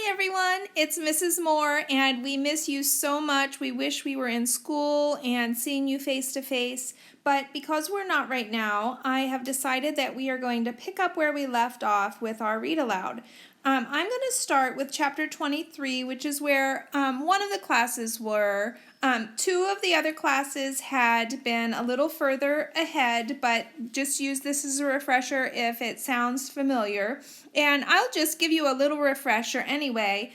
Hi everyone, it's Mrs. Moore and we miss you so much. We wish we were in school and seeing you face to face, but because we're not right now, I have decided that we are going to pick up where we left off with our read aloud. I'm going to start with chapter 23, which is where one of the classes were. Two of the other classes had been a little further ahead, but just use this as a refresher if it sounds familiar. And I'll just give you a little refresher anyway.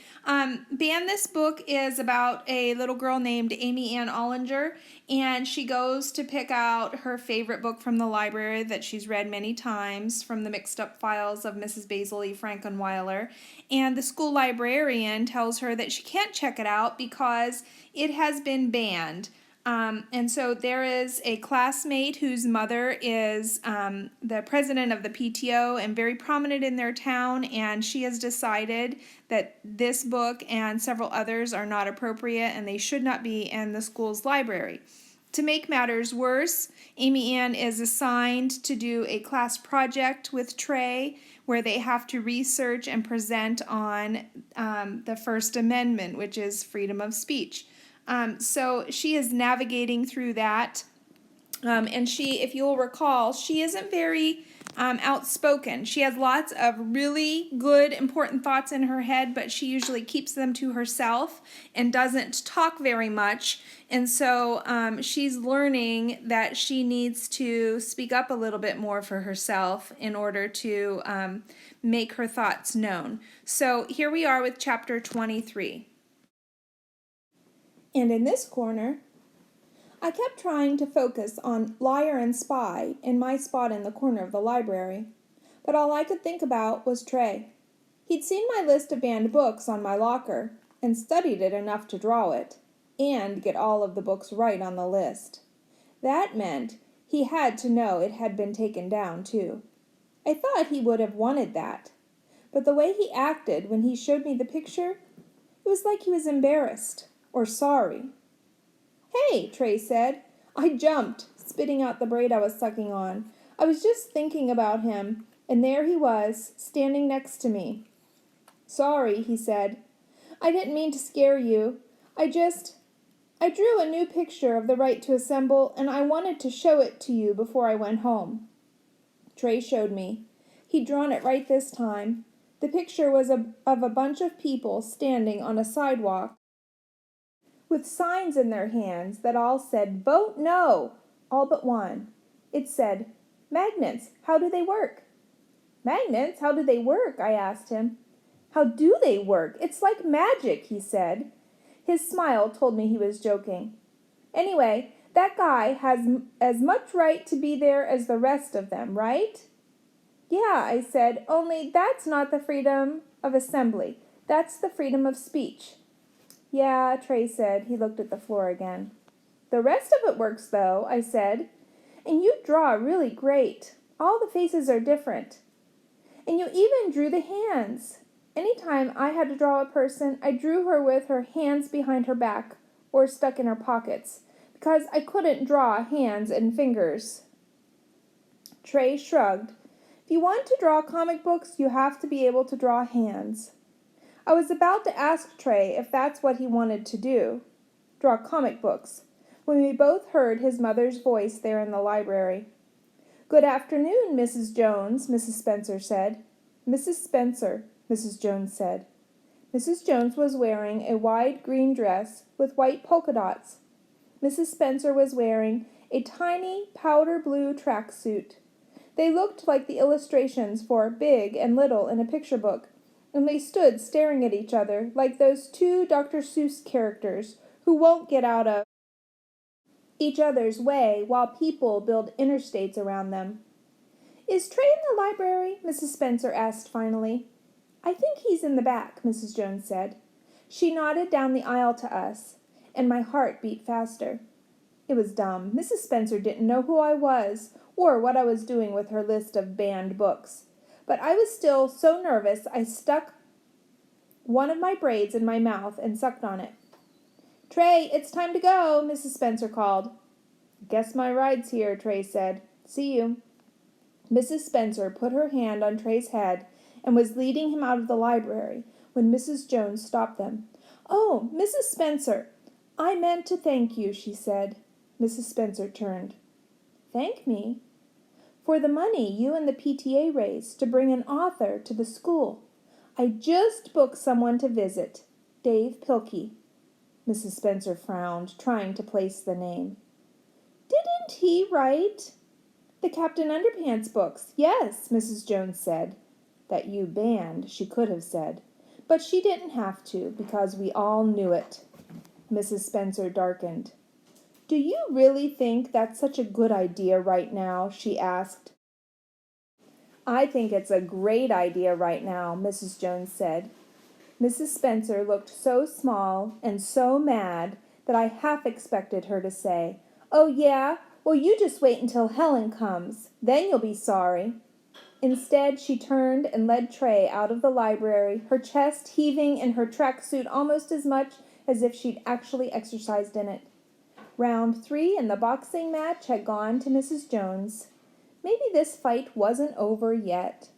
This book is about a little girl named Amy Ann Ollinger, and she goes to pick out her favorite book from the library that she's read many times from the mixed up files of Mrs. Basil E. Frankenweiler. And the school librarian tells her that she can't check it out because it has been banned. And so there is a classmate whose mother is the president of the PTO and very prominent in their town, and she has decided that this book and several others are not appropriate and they should not be in the school's library. To make matters worse, Amy Ann is assigned to do a class project with Trey where they have to research and present on the First Amendment, which is freedom of speech. So she is navigating through that, and she, if you'll recall, she isn't very outspoken. She has lots of really good, important thoughts in her head, but she usually keeps them to herself and doesn't talk very much. And so she's learning that she needs to speak up a little bit more for herself in order to make her thoughts known. So here we are with chapter 23. And in this corner, I kept trying to focus on liar and spy in my spot in the corner of the library, but all I could think about was Trey. He'd seen my list of banned books on my locker and studied it enough to draw it and get all of the books right on the list. That meant he had to know it had been taken down, too. I thought he would have wanted that, but the way he acted when he showed me the picture, it was like he was embarrassed or sorry. "Hey," Trey said. I jumped, spitting out the braid I was sucking on. I was just thinking about him, and there he was, standing next to me. "Sorry," he said. "I didn't mean to scare you. I drew a new picture of the right to assemble, and I wanted to show it to you before I went home." Trey showed me. He'd drawn it right this time. The picture was of a bunch of people standing on a sidewalk with signs in their hands that all said, "Vote no," all but one. It said, "Magnets, how do they work?" "Magnets, how do they work?" I asked him. "How do they work? It's like magic," he said. His smile told me he was joking. "Anyway, that guy has as much right to be there as the rest of them, right?" "Yeah," I said, "only that's not the freedom of assembly. That's the freedom of speech." "Yeah," Trey said. He looked at the floor again. "The rest of it works, though," I said. "And you draw really great. All the faces are different. And you even drew the hands. Anytime I had to draw a person, I drew her with her hands behind her back or stuck in her pockets, because I couldn't draw hands and fingers." Trey shrugged. "If you want to draw comic books, you have to be able to draw hands." I was about to ask Trey if that's what he wanted to do, draw comic books, when we both heard his mother's voice there in the library. "Good afternoon, Mrs. Jones," Mrs. Spencer said. "Mrs. Spencer," Mrs. Jones said. Mrs. Jones was wearing a wide green dress with white polka dots. Mrs. Spencer was wearing a tiny powder blue tracksuit. They looked like the illustrations for Big and Little in a picture book, and they stood staring at each other like those two Dr. Seuss characters who won't get out of each other's way while people build interstates around them. "Is Trey in the library?" Mrs. Spencer asked finally. "I think he's in the back," Mrs. Jones said. She nodded down the aisle to us, and my heart beat faster. It was dumb. Mrs. Spencer didn't know who I was or what I was doing with her list of banned books. But I was still so nervous I stuck one of my braids in my mouth and sucked on it. "Trey, it's time to go," Mrs. Spencer called. "Guess my ride's here," Trey said. "See you." Mrs. Spencer put her hand on Trey's head and was leading him out of the library when Mrs. Jones stopped them. "Oh, Mrs. Spencer, I meant to thank you," she said. Mrs. Spencer turned. "Thank me?" "For the money you and the PTA raised to bring an author to the school. I just booked someone to visit. Dave Pilkey." Mrs. Spencer frowned, trying to place the name. "Didn't he write the Captain Underpants books?" "Yes," Mrs. Jones said. That you banned, she could have said. But she didn't have to, because we all knew it. Mrs. Spencer darkened. "Do you really think that's such a good idea right now?" she asked. "I think it's a great idea right now," Mrs. Jones said. Mrs. Spencer looked so small and so mad that I half expected her to say, "Oh, yeah? Well, you just wait until Helen comes. Then you'll be sorry." Instead, she turned and led Trey out of the library, her chest heaving in her tracksuit almost as much as if she'd actually exercised in it. Round 3 in the boxing match had gone to Mrs. Jones. Maybe this fight wasn't over yet.